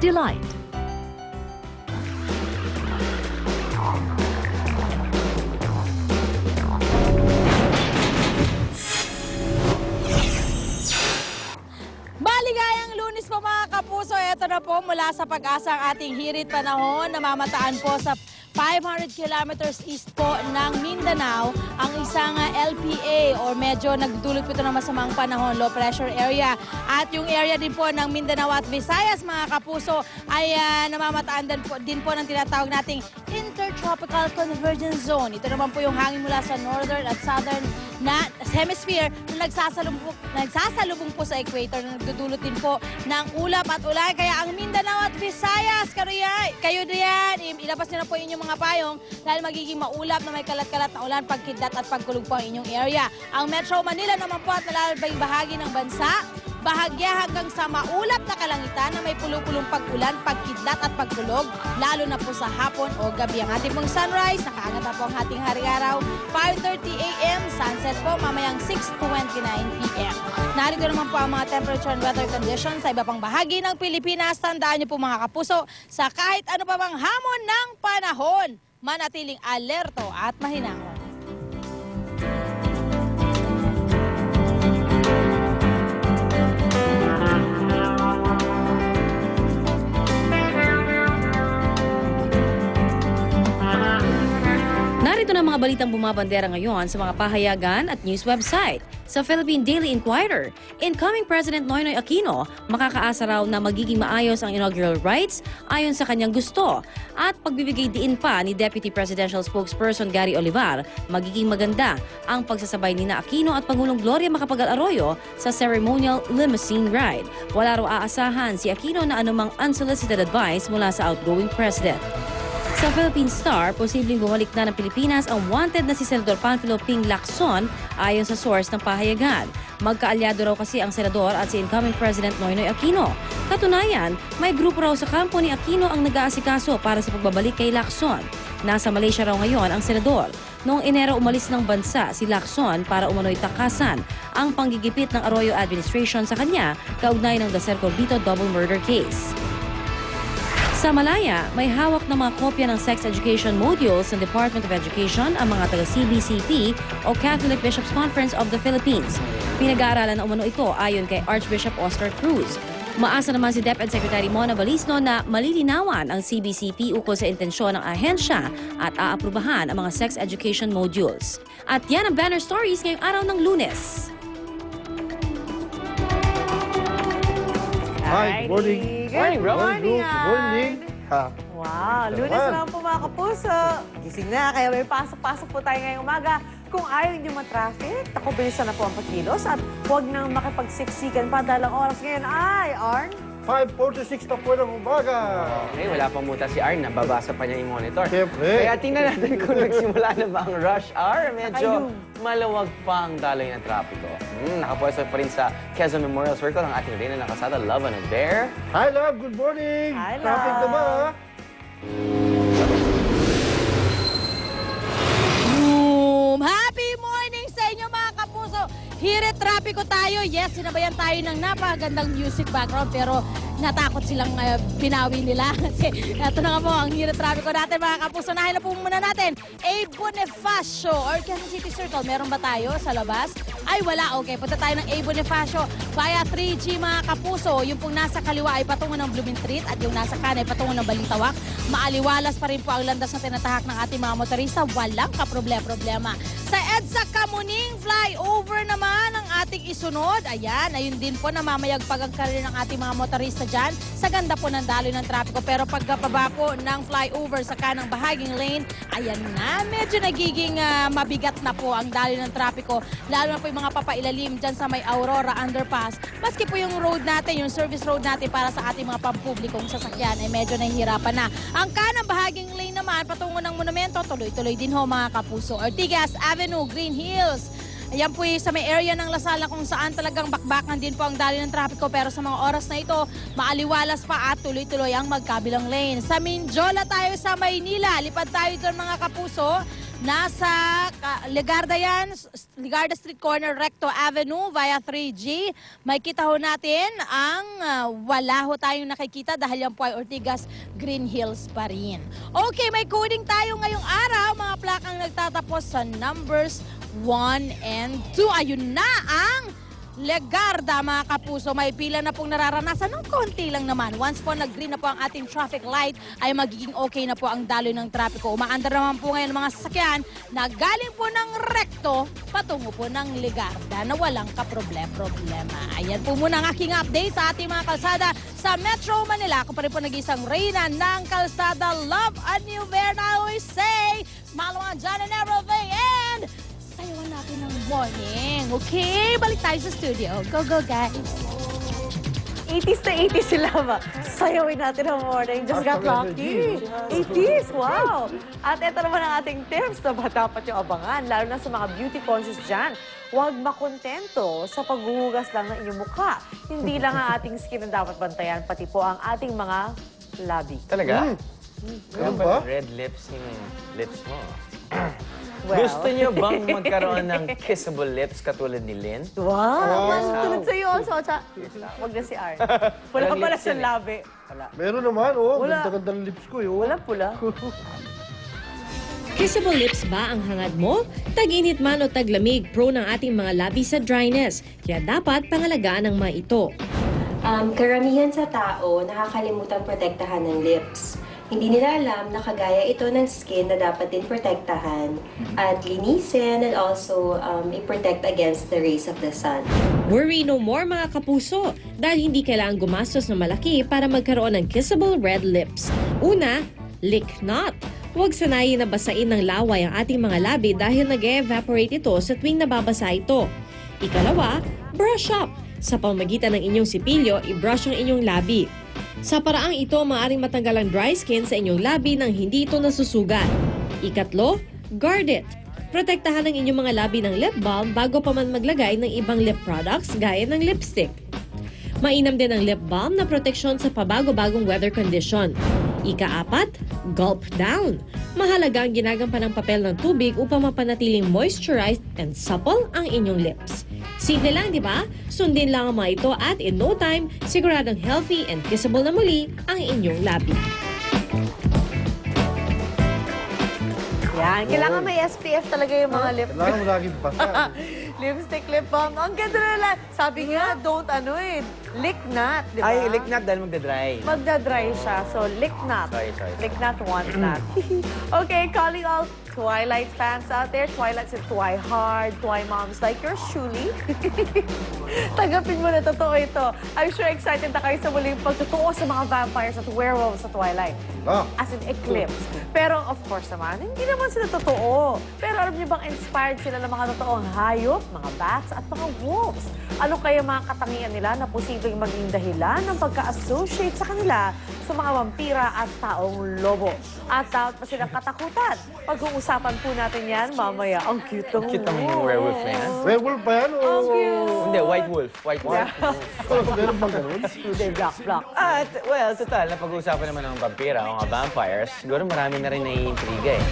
delight. Maligayang Lunes po mga kapuso. Ito na po mula sa Pag-asa ang ating hirit panahon. Namamataan po sa 500 kilometers east po ng Mindanao ang isang LPA or medyo nagdulot po ito ng masamang panahon, low pressure area. At yung area din po ng Mindanao at Visayas mga kapuso ay namamataan din po ng tinatawag nating Intertropical Convergence Zone. Ito naman po yung hangin mula sa northern at southern na hemisphere na nagsasalubong po sa equator na nagdudulot din po ng ulap at ulan. Kaya ang Mindanao at Visayas, kayo diyan, ilabas nyo na po inyong mga payong dahil magiging maulap na may kalat-kalat na ulan, pagkidlat at pagkulog po ang inyong area. Ang Metro Manila naman po at malalabayang bahagi ng bansa, bahagya hanggang sa maulap na kalangitan na may pulong-pulong pag-ulan, pagkidlat at pagkulog, lalo na po sa hapon o gabi. Ang ating pong sunrise, nakaangat na po ang ating hari-araw, 5:30 a.m. Sunset po mamayang 6:29 p.m. Narito naman po ang mga temperature and weather conditions sa iba pang bahagi ng Pilipinas. Tandaan niyo po mga kapuso, sa kahit ano pa bang hamon ng panahon, manatiling alerto at mahinahon. Narito na mga balitang bumabandera ngayon sa mga pahayagan at news website. Sa Philippine Daily Inquirer, incoming President Noynoy Aquino makakaasa raw na magiging maayos ang inaugural rites ayon sa kanyang gusto. At pagbibigay diin pa ni Deputy Presidential Spokesperson Gary Olivar, magiging maganda ang pagsasabay ni Aquino at Pangulong Gloria Macapagal Arroyo sa ceremonial limousine ride. Wala raw aasahan si Aquino na anumang unsolicited advice mula sa outgoing president. Sa Philippine Star, posibleng bumalik na ng Pilipinas ang wanted na si Senador Panfilo Ping Lacson ayon sa source ng pahayagan. Magkaalyado raw kasi ang senador at si incoming President Noynoy Aquino. Katunayan, may grupo raw sa kampo ni Aquino ang nag-aasikaso para sa pagbabalik kay Lacson. Nasa Malaysia raw ngayon ang senador. Noong Enero umalis ng bansa si Lacson para umano'y takasan ang panggigipit ng Arroyo administration sa kanya kaugnay ng Dacer Corbito double murder case. Sa Malaya, may hawak na mga kopya ng sex education modules ng Department of Education ang mga taga-CBCP o Catholic Bishops Conference of the Philippines. Pinag-aaralan na umano ito ayon kay Archbishop Oscar Cruz. Umaasa naman si DepEd Secretary Mona Balisno na malilinawan ang CBCP ukol sa intensyon ng ahensya at aaprubahan ang mga sex education modules. At yan ang banner stories ngayong araw ng Lunes. Hi, good morning. Good morning. Good morning. Wow, Lunes lang po mga kapuso. Gising na, kaya may pasok-pasok po tayo ngayong umaga. Kung ayaw niyo matraffic, ako bilisan na po ang pagkilos at huwag nang makipagsiksikan pa dalang oras ngayon ay, Arn? 5:46 na po ng umaga. Okay, wala pa muta si Arn. Nababasa pa niya yung monitor. Siyempre. Kaya tingnan natin kung nagsimula na ba ang rush hour. Medyo malawag pa ang daloy ng trapiko. Nakapwesto pa rin sa Quezon Memorial Circle ang ating Reyna ng Kasada, Love and Bear. Hi, love. Good morning. Hi, love. Traffic na ba? Happy morning sa inyo mga kapuso. Hirit trapiko tayo. Yes, sinabayan tayo ng napakagandang music background pero natakot silang pinawi nila. Kasi ito na nga po ang hirit trapiko natin mga kapuso. Nahin na po muna natin. A. Bonifacio or Quezon City Circle. Meron ba tayo sa labas? Ay wala. Okay, punta tayo ng A. Bonifacio via 3G mga kapuso. Yung pong nasa kaliwa ay patungo ng Blooming Street at yung nasa kanan ay patungo ng Balintawak. Maaliwalas pa rin po ang landas na tinatahak ng ating mga motorista. Walang kaproblema. Sa EDSA Kamuning flyover naman ang ating isunod. Ayan, ayun din po namamayagpag ang karir ng ating mga motorista dyan. Sa ganda po ng daloy ng trapiko. Pero pagkababa po ng flyover sa kanang bahaging lane, ayan na, medyo nagiging mabigat na po ang daloy ng trapiko. Lalo na po yung mga papailalim dyan sa may Aurora Underpass. Maski po yung road natin, yung service road natin para sa ating mga pampublikong sasakyan ay medyo nahihirapan na. Ang kanang bahaging lane naman, patungo ng monumento, tuloy-tuloy din ho mga kapuso. Ortigas Avenue, Green Hills. Ayan po sa may area ng Lasal na kung saan talagang bakbakan din po ang daloy ng trapiko. Pero sa mga oras na ito, maaliwalas pa at tuloy-tuloy ang magkabilang lane. Sa Mindiola tayo sa Maynila. Lipad tayo doon mga kapuso. Nasa Legarda yan, Legarda Street Corner, Recto Avenue via 3G. May kita ho natin ang wala ho tayong nakikita dahil yan po ay Ortigas Green Hills pa rin. Okay, may coding tayo ngayong araw, mga plakang nagtatapos sa numbers 1 and 2. Ayun na ang Legarda, mga kapuso. May pila na pong nararanasan ng konti lang naman. Once po nag-green na po ang ating traffic light, ay magiging okay na po ang daloy ng trapiko. Umaandar naman po ngayon mga sasakyan na galing po ng Recto patungo po ng Legarda na walang kaproblema. Ayan po muna ang aking update sa ating mga kalsada sa Metro Manila. Ako pa rin po nag-isang reyna ng kalsada. Love a new Verne, I always say. Smile on John and everything. And sayawan natin ng morning. Okay, balik tayo sa studio. Go, go, guys. 80s na 80s sila ba? Sayawin natin ang morning. Just got lucky. 80s, wow! At ito naman ang ating tips na ba dapat yung abangan, lalo na sa mga beauty conscious dyan. Huwag makontento sa paghuhugas lang ng inyong mukha. Hindi lang ang ating skin ang dapat bantayan, pati po ang ating mga labi. Talaga? Ganun ba? Red lips yung lips mo. Well, Gusto niyo bang magkaroon ng kissable lips katulad ni Lynn? wow! Tulad sa iyo, Socha. Huwag na si Art. Wala Walang pala lips sa yan eh. labi. Wala. Meron naman, oh. Wala. Ganda-ganda ng lips ko, yun. Wala pula. Kissable lips ba ang hangad mo? Tag-init man o taglamig, prone ang ating mga labi sa dryness. Kaya dapat pangalagaan ang mga ito. Karamihan sa tao nakakalimutan protektahan ng lips. Hindi nila alam na kagaya ito ng skin na dapat din protektahan at linisin and also i-protect against the rays of the sun. Worry no more mga kapuso dahil hindi kailangan gumastos ng malaki para magkaroon ng kissable red lips. Una, lick not. Huwag sanayin na basain ng laway ang ating mga labi dahil nag-evaporate ito sa tuwing nababasa ito. Ikalawa, brush up. Sa pamamagitan ng inyong sipilyo, i-brush ang inyong labi. Sa paraang ito, maaaring matanggal ang dry skin sa inyong labi nang hindi ito nasusugat. Ikatlo, guard it. Protektahan ang inyong mga labi ng lip balm bago pa man maglagay ng ibang lip products gaya ng lipstick. Mainam din ang lip balm na proteksyon sa pabago-bagong weather condition. Ika-apat, gulp down. Mahalaga ang ginagampan ng papel ng tubig upang mapanatiling moisturized and supple ang inyong lips. Simple lang, di ba? Sundin lang ang mga ito at in no time, siguradong healthy and kissable na muli ang inyong labi. Yan, kailangan may SPF talaga yung mga lip. Kailangan mo laging basa. Lipstick, lip balm. Ang ganda na lang. Sabi nga, don't lick not, di ba? Ay, lick not dahil magdadry. Magdadry siya. So, lick not. Sorry. Lick not, want not. Okay, calling all Twilight fans out there. Twilight's and Twi Hard, Twi Moms like yours, Shuli. Tanggapin mo na, totoo ito. I'm sure excited na kayo sa muling pagtotoo sa mga vampires at werewolves sa Twilight. Ah. As in eclipse. Pero of course naman, hindi naman sila totoo. Pero alam niyo bang inspired sila ng mga totoong hayop, mga bats at mga wolves? Ano kaya mga katangian nila na posibleng maging dahilan ng pagka-associate sa kanila sa mga vampira at taong lobo? At dapat pa silang katakutan? Pag-uusapan po natin yan mamaya. Ang cute ng Cute ang werewolf na yan. Werewolf ba yan? Ang cute. Hindi, white wolf. White wolf. Meron bang ganun? Hindi, black. At, well, total, napag-uusapan naman ng vampira o mga vampires, siguro marami na rin naiintriga eh.